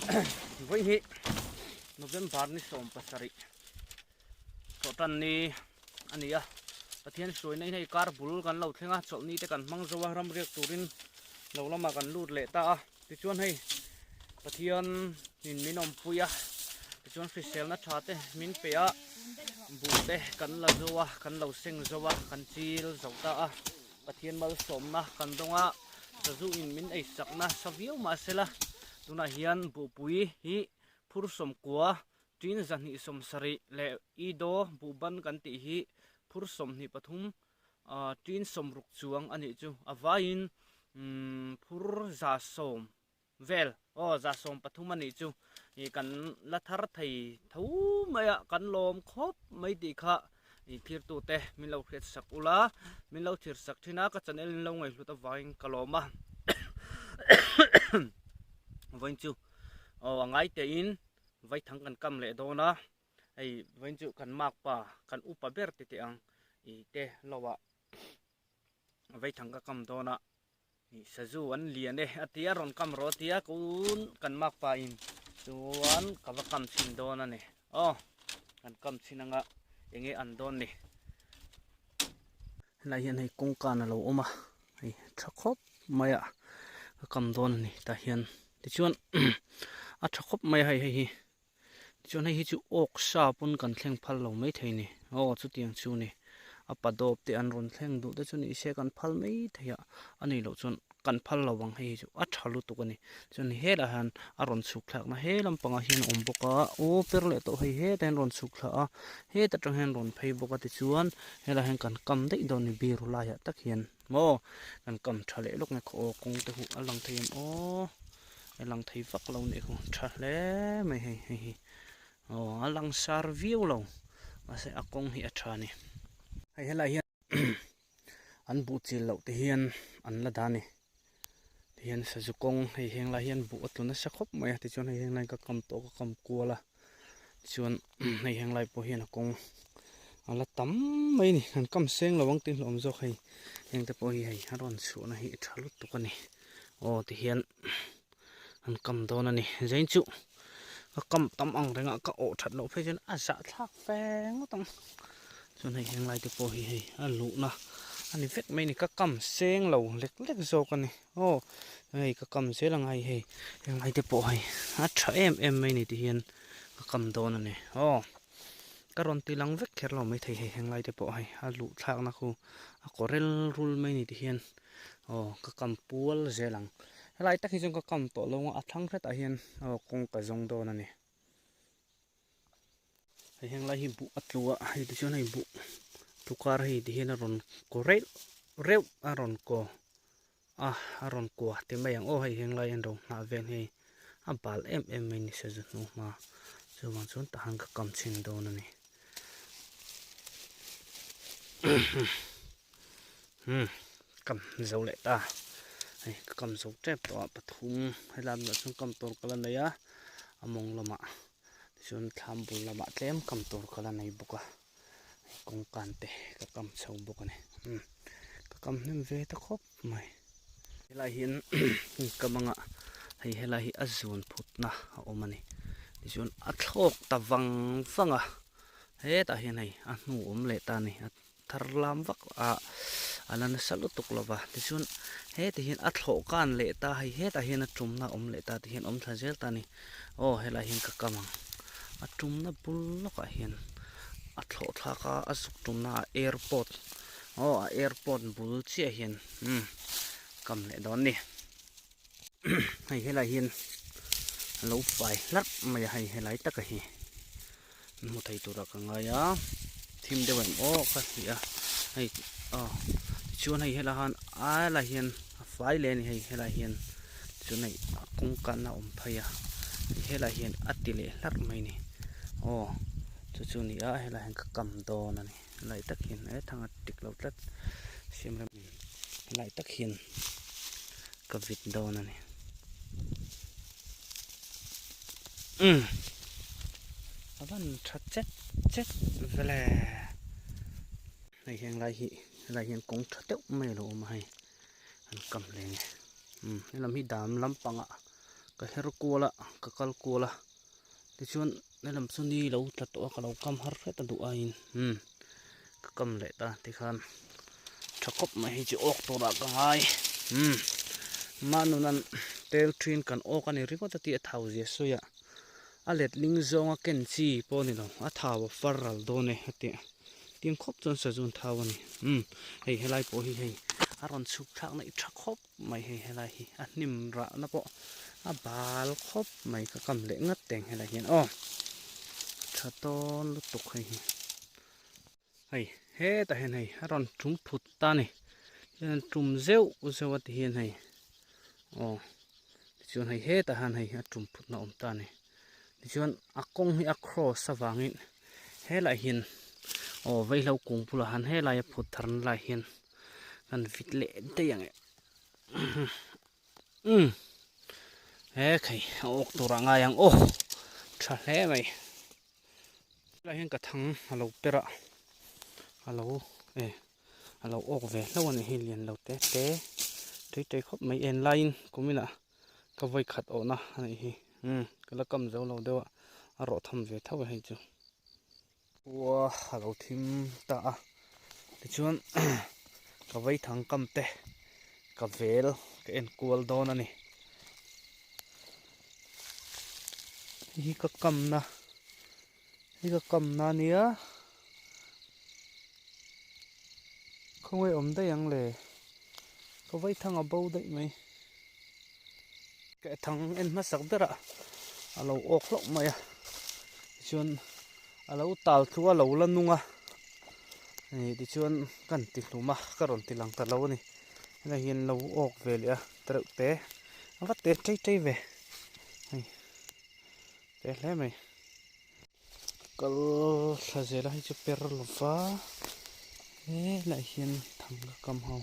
Với hi November ni som pasari so tan ni ania pathian soi nei nei kar bul kan lo thenga chol ni te kan mang zowa ram riak turin lo lama kan lut le ta ti chuan hei pathian nin minom puya ti chuan fisel na thate min pe a bu te kan la zowa kan lo seng zowa kan chil zota a pathian mal som na kan donga zu in min ei sakna saviu ma sela tuna hian bu pui hi phur som kwa tin zani som sari le ido bu ban kan ti hi phur som ni pathum tin som ruk chuang ani chu awain phur za som vel za som pathum ani chu hi kan la thar thei tho maya kan lom khop mai ti kha i phir tu te min lo khet sak ula min lo thir sak thina ka channel lo ngai hluta wain kaloma vain chu angai te in vai thang kan kam le dona ai vain chu kan mak pa kan upa ber ti te ang i te lowa vai thang ka kam dona i sazu an lian e atia ron kam ro tia kun kan mak pa in chuan ka va kam chin dona ne kan kam chinanga enge an don ni la hian hei kong kan lo oma hei thakop maya ka kam don ni ta hian ti chuan a thakop mai hei chuan hei chu ok sa pun kan thleng phal lo mai thei ni chu tiang chu ni a padop te an ron thleng du te chu ni se kan phal mai theya ani lo chuan kan phal lawang hei chu a thalu tu kani chuan he la han a ron chuk thlak na he lampanga hian omboka per le to he ten ron chuk thla a he ta tang hen ron phei boka ti chuan he la hen kan kam dei don ni biru la ya tak hian kan kam thale lok ne kho kong te hu alang theim alang thei vak lo ne khu thale mai hei alang sar view lo ase akong hi athani hei hela hian an bu chil lo te hian an la dani hian sajukong hei heng la hian bu atluna sakhop mai ti chuan hei heng lai ka kam to ka kam kuala chuan hei heng lai po hian akong ala tam mai ni an kam seng lawang tin hlom zo hei heng te po hi hei haron chu na hi thalut tu kani ti hian an kam don ani zain chu ka kam tam ang renga ka that lo phe chen a za thak feng tang chuan hei heng lai te po hi hei a lu na ani vek mai ni ka kam seng lo lek zo kani hei ka kam se lang hei heng lai te po hei a tha em mai ni ti hian ka kam don ani ka ron ti lang vek kher lo mai thei hei heng lai te po hei a lu thak na khu a korel rul mai ni ti hian ka kam pual zelang helai tak hi jong ka kam to lo a thang theta hian kong ka jong don ani hei heng lai hi bu atlua hei ti chuan hei bu tukar hei ti hian a ron korel reu a ron ko aron ko te mai ang hei heng lai an ro na ven hei a bal em mai ni se nu ma chuan chun ta hang ka kam chin don ani kam zo le ta hei kam zo trep to pathum helam na chung kam tor kala na ya among lama chun tham bul lama tlem kam tor kala nei buka kong kan te ka kam chho buka ne ka kam nem ve ta khop mai helai hian kamanga hei helai hi azun phutna a omani chun a thlok ta wanga he ta hian hei a hnu om le ta ni tharlam vak alan salu tuklova tichun he ti hian a thlo kan le ta hei he ta hian a tumna om le ta ti hian om thazel ta ni hela hian ka kamang a tumna bul loka hian a thlo thaka a suk tumna airport airport bul chi hian kam le don ni hei hela hian lo fai lat mai hei helai ta ka hi mu thei tura ka nga ya thim de wem ka hi a hei chuan hei hela han la hian fai le ni hei hela hian chuan hei kong kan na om phaya hela hian atile lar mai ni chu ni a hela hian ka kam don ani lai tak hin thanga tik lo tlat simram lai tak hin ka vit don ani aban that chet vele hei heng lai hian kong thateu mai lo ma hei an kam le ni lam hi dam lampanga ka herkula ka kalkula ti chuan nelam suni lo tlat o ka lo kam har ta du ain ka kam le ta ti khan thakop mai hi chi ok tora ka ngai manunan tel trin kan ok ani ringo ta ti a thau je soya a let ling zonga ken chi po ni lo a thaw faral do ne ati tim khop chon sa jun thaw ani hei helai po hi hei aron chuk thak na i thakop mai hei helai hi a nim ra na po a bal khop mai ka kam le ngat teng helai hian thaton lu tuk hei he ta hen hei aron thum phut ta ni chen tum zeu uzewat hian hei chuan hei he ta han hei a tum phut na om ta ni chuan a kong hi a cross awangin helai hian veilo kung pula han helai phut tharn lai hian kan vit le te yang he khai ok tura nga yang tha hle mai la hian ka thang alo pera alo ok ve lo an hi lian lo te tei khop mai en line kumina ka voi khat o na ani hi kala kam zo lo dewa a ro tham ve thaw hei chu wa alo thim ta ti chuan ka voi thang kam te ka vel ka en kual don ani hi ka kam na nia khongoi om da yang le ka voi thang a bo dai mai ka thang en ma sak dara alo ok lok mai chuan alo tal thua lo la nunga ni ti chuan kan ti hluma ka ron ti lang ta lo ni la hian lo ok ve le treu te awa te tei ve te hle mai kal thazela hi chu per lova la hian thang ka kam ho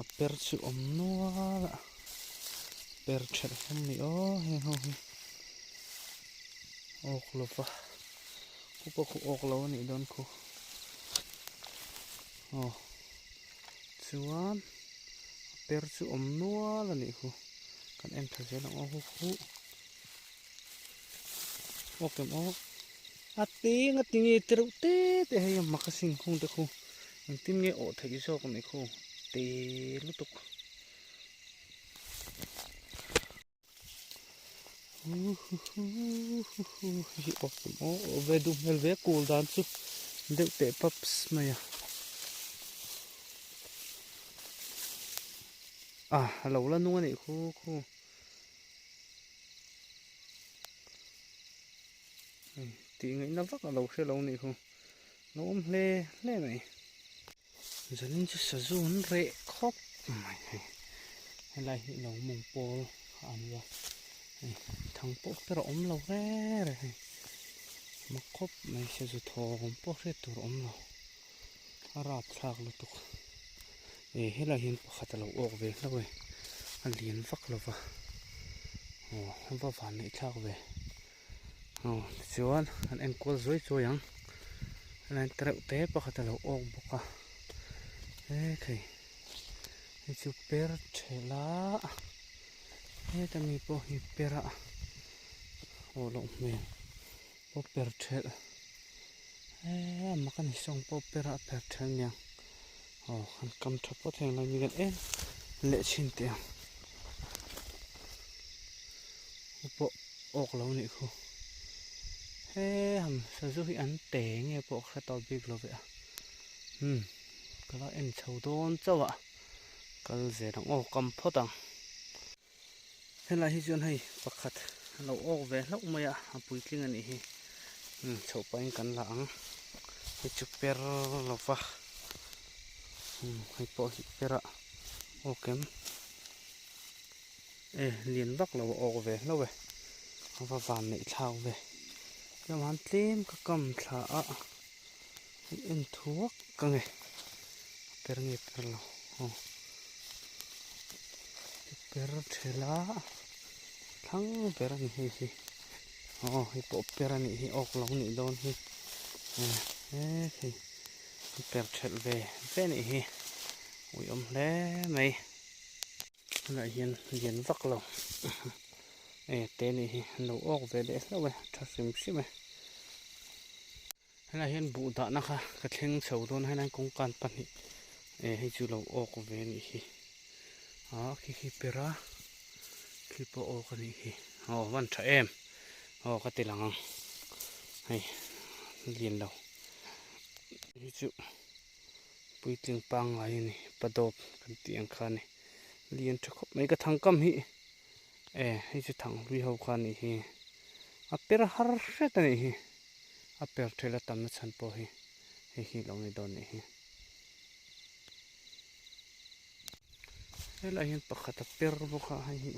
a per chu om nuala per thel hom ni he ho hi ok lova ku ok lo ni don ku chuan per chu om nuala ni ku kan en thazela hu okem ating e treu te hei makasing khung te khu tim nge o thei so ko ni khu te lu tuk hi okem ve du mel ve kul dan chu de te paps maya lo la nu ni khu ti ngai na vak lo se lo ni khu lo om hle mai zanin chu sa zun re khop mai helai hi lo mong pol anwa thang po per om lo re ma khop mai se zu thom po re tur om lo arap thak lo tuk helai hin pakhat lo ok ve lo we a lian vak lo wa va van nei thak ve chuan an en kol zoi chu yang an treu te pakhat lo ok boka khei hi chu per thela ta mi po hi pera lo me po per thel ma kan song po pera per thel nya kan kam tha po theng la mi gan le chin te po ok lo ni khu ham sa zu hi an te nge po kha to big lo ve kala en chho don chawa kal ze dang kam photang helai hi chuan hei pakhat lo ok ve hlok maya apui tling ani hi chho pain kan la ang hi chu per lova hei po hi pera okem lian vak lo ok ve lo we va van nei thau ve yam han tlim ka kam thla en thuak ka nge per lo per thela thang per ni hi hi po per ni hi ok lo ni don hi hi per thel ve ni hi ui om hle mai la hian lian vak lo te ni hi lo ok ve le lo we tha sim sim me hela hian bu da na kha ka thleng chho don hai nan kong kan pan hi hei chu lo ok ve ni hi khi pera khi po ok ni hi wan tha em ka ti lang hei lian lo hi chu pui tling pang ai ni padop kan tiang kha ni lian tha khop mai ka thang kam hi hei chu thang ri ho kha ni hi a per har hre ta ni hi a per thela tam na chan po hi hi lo ni don ni hi hela hian pakhat a per bo kha hi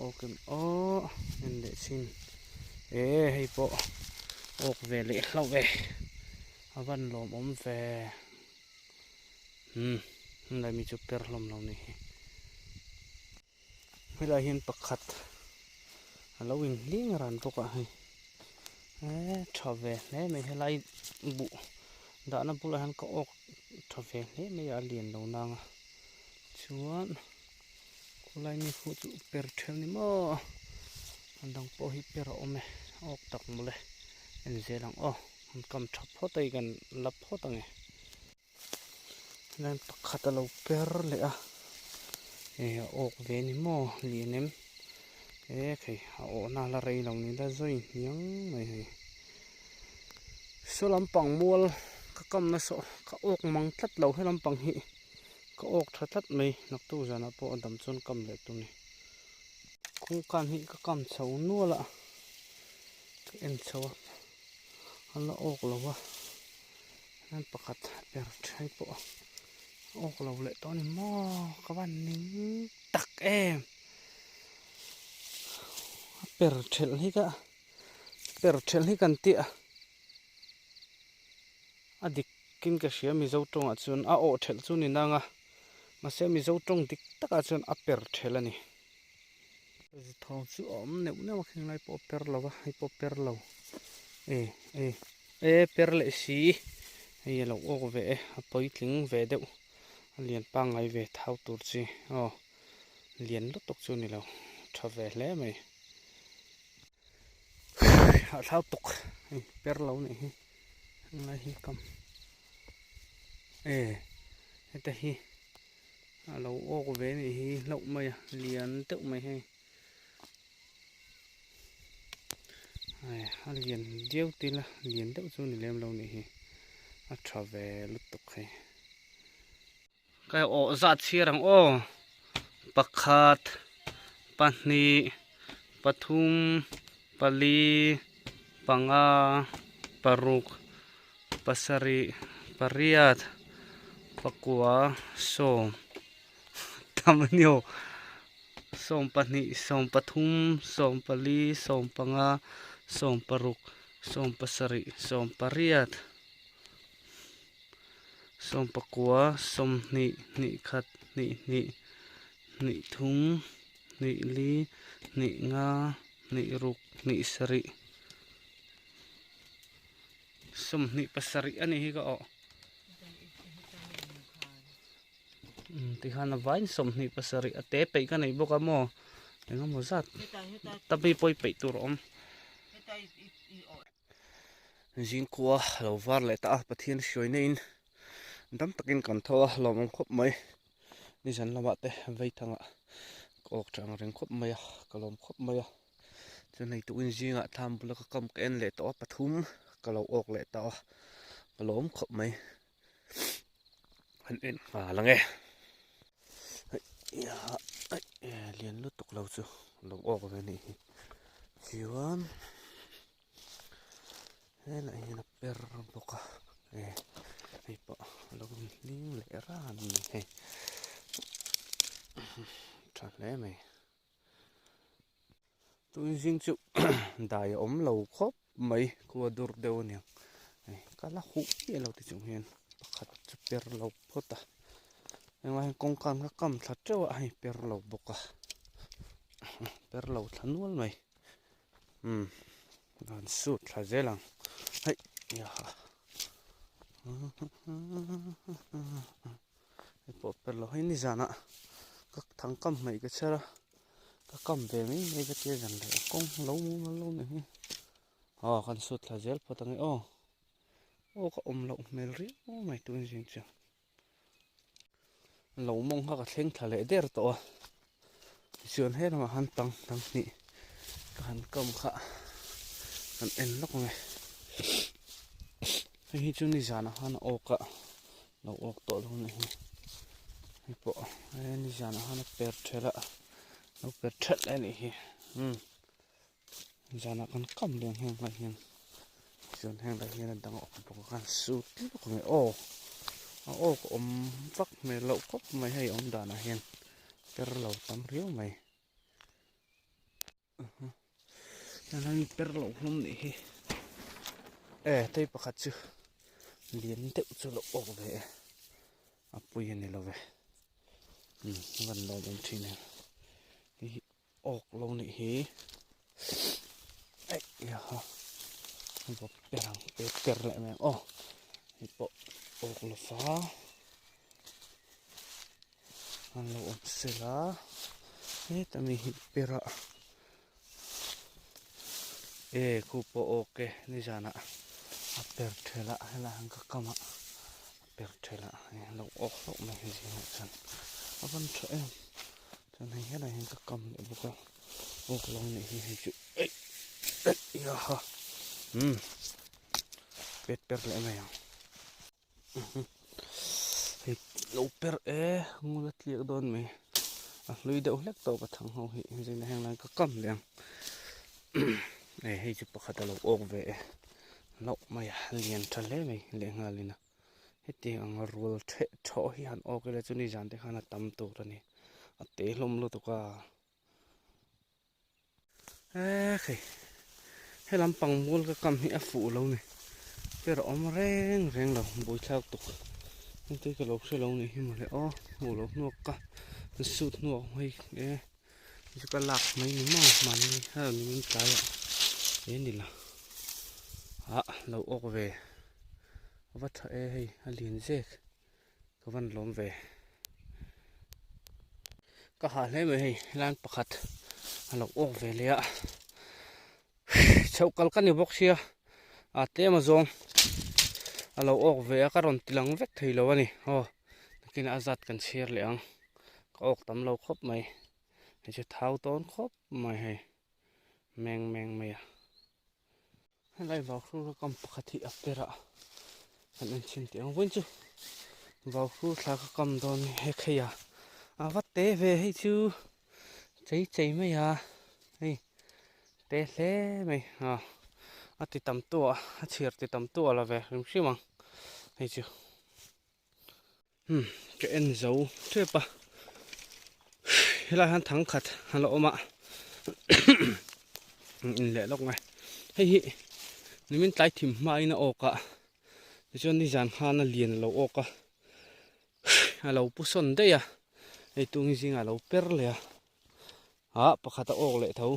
okem en le sin hei po ok ve le hlo ve avan lom om ve lai mi chu per hlom lo ni hi hela hian pakhat Halloween ling ran to ka hai thave ne me helai bu da na bula han ka ok thave ne me ya lian lo na nga chuan kulai ni khu chu per thel ni mo andang po hi per ome ok tak mule en zelang an kam thap hotai kan lap hotange nan pakhat lo per le ok ve ni mo lienem khei na la rei long ni da zoi yang mai hei so lampang mual ka kam na so ka ok mang tlat lo he lampang hi ka ok tha tlat mai nak tu jana po adam chon kam le tu ni khung kan hi ka kam chho nuala ka en chho ala ok lo wa nan pakhat per thai po ok lo le to ni mo ka ban ning tak per thel hi kan ti adik kin ka hria mi zo tong a chun o thel chu ni nanga ma se mi zo tong dik taka chun a per thel ani thong chu om ne ma khing lai po per lo wa hi po per lo per le si hei lo ok ve a poi tling ve deuh lian pa ngai ve thau tur chi lian lo tok chu ni lo tha ve hle mai thau tok per lo ni hi ngai hi kam heta hi lo ok ve ni hi lo mai lian teuh mai he lian deu tila lian deuh chu ni lem lo ni hi a tha ve lu tok he kai za chirang pakhat pahnih pathum pali panga paruk pasari pariat pakua som tamanyo som pahnih som pathum som pali som panga som paruk som pasari som pariat som pakua som ni khat ni thum ni li ni nga ni ruk ni sari som ni pasari ani hi ka ti hana vain som ni pasari ate pe ka nei boka mo enga mo zat tabi poi pe tur om jin kwa lo var le ta pathian shoi nein dam takin kan thawa lomong khop mai ni jan lama te vei thanga ok tang reng khop mai kalom khop mai chu nei tu in jinga tham bula ka kam ken le to pathum kalo ok le ta kalom khop mai han en lange ya lian lu tok lo chu lo ok ve ni chuan hela ina per boka hei po lo ling le ra ni he tha le mai tu jing chu dai om lo khop mai ko dur deu ni kala hu ye lo ti chung hian pakhat chu per lo phota engwa kong kan ka kam thla trewa ai per lo boka per lo thanual mai dan su thla zelang hei ya po per lo hai ni jana ka thang kam mai ka chara ก็กำเวมีไม่จะเกี่ยกันเลยกงlâu mu lâu nàyกันสุดละเจลพอตั้งโอ้ก็lâuไม่เรียไม่ตัวจริงจังlâuมองเขาก็เข่งทะเลเดือดตัวส่วนให้มาหันตังนี่ก็หันกำค่ะกันเอ็นล็อกไงให้จุนี่จานะหันออกอะเราออกตัวลงนี่ให้ปะให้นี่จานะหันเปิดเทละเราเปิดเทละนี่จานะกันกำเลี้ยงแห้งไรเงี้ยส่วนแห้งไรเงี้ยดังออกปกกันสุดล็อกไงก็ฟักไม่เราก็ไม่ให้ด่านะเห็นแต่เราทำเรียวไหมนั่นมีเป็นเราลมนี่แต่ประคัตจูเลี้ยนเตะจุลออกเลยปุยนี่เราเว้วันเราบางทีเนี่ยออกลงนี่ยาบอกเปรังเปรเลยแม่ฮิปโปออกลฟ้าอันเราอมเสลาแต่มีฮิปเประคูปโอเคนี่จานะเปิดเทละให้ละหังก็มาเปิดเทละเราออกเราไม่เห็นฉันวันเช้าฉันให้อะไรหังก็กำเดี๋ยวบุกออกลงนี่ให้จุยาฮะเป็ดเลยไหมยังเราเป็ดงูเลี้ยงโดนไหมลุยเดี๋ยวเล็กโตกระทั่งเขาจริงๆแห่งนั้นก็กำเลี้ยงให้จุดประคัตเราออกเวเราไม่เลี้ยงทะเลไม่เลี้ยงอะไรนะให้เตียงรัวเทะโชให้หันออกเลยจุนี่จันที่ขนาดตำตัวนี่เตะลมลุตุกาให้ลำปังมูลก็กำให้ฝูเราเนี่ยเป็นอมแรงเราบุยเท้าตุกนี่ที่ก็เราใช้เราเนี่ยที่มันเลยหูเราหนวกก็สุดหนวกเฮ้ยจะก็หลักไม่หนึ่งมันถ้ามีใจนี่ล่ะเราออกเววัดให้เลียนเจกก็วันล้มเวก็หาเลยไหมร้านประคัตเราออกเวเลยเช่ากันกันอยู่บอกเชียเต้มาจงเราออกเวก็รอนติลังเวกทีแล้ววะนี่กินอาจัดกันเชียร์เลยก็ออกตำเราครบไหมให้จะเท้าต้นครบไหมให้แมงไหมให้ไล่บอกครูกำปกติอัปเดตอันนั้นชิ้นเดียววันจูบอกครูทากกำโดนเฮกยาวัดเตะเวให้จูใจไหมเฮ้ยเตะเล่ไหมติดตามตัวเชียร์ติดตามตัวละเวริมชิมังให้จูจะเอ็นเจ้าเท่ปะให้ไล่หันถังขัดฮัลโหลมาอินเละลงไงให้นี่มันไต่ถิ่มมาอินออกจนนี่จานข้าน่ะเลียนเราออกเราผู้สนได้ไอ้ตัวนี้จริงเราเปิดเลยประคัตออกเลยเท่า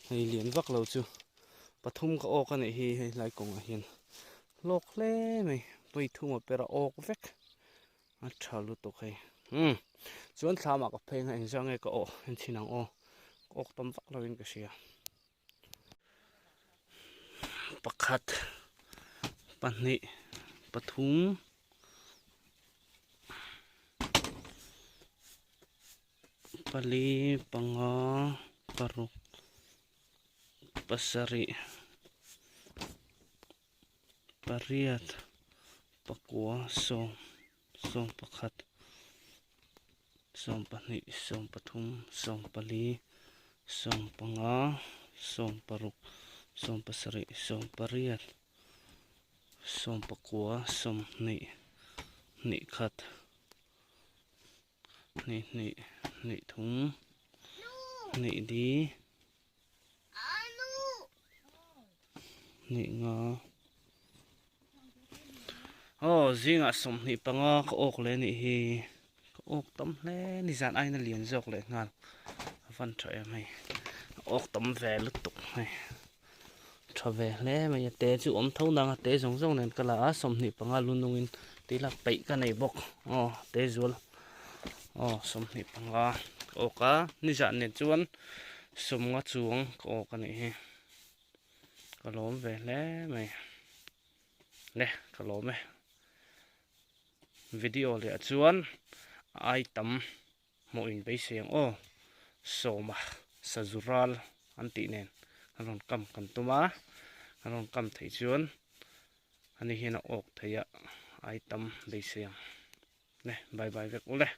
ให้เลียนวักเราจูปฐุมก็ออกกันให้ไล่กงเห็นโลกเล่ไหมไปทุ่มเปิดออกเวกชาลุตกให้ส่วนสามกับเพลงให้จังไงก็ออกเห็นที่นังออกต้มวักเราเองก็เสียประคัตปันนี่ปฐุมปลีปังปรุกปัสริปริยัตปกัวสงประคัตสงปันนี่สงปฐุมสงปลีสงปังสงปรุกสงปัสริสงปริยัตสงปกัวสงนี่คัดนี่ถุงนี่ดีนี่งาจริงสมนี่ปังก็ออกเลยนี่ก็ออกต้มเลยนี่จานไอ้นั่นเลียนจอกเลยงานฟันเฉยไหมออกต้มแวลุตุกไหมชอบแวเลยมันจะเตะจู่เท่านั้นเตะสงนั่นก็ละสมนี่ปังลุนลงอินตีละไปกันในบกเตะจู่สมนี่ปัง oka ni ja ne chuan somnga chuang ka ok ani hi kalom ve le mai le kalome video le chuan ai tam mo in be siang o soma sazural anti nen aron kam kan tuma aron kam thei chuan ani hina ok theya ai tam be siang le bye bye vek ule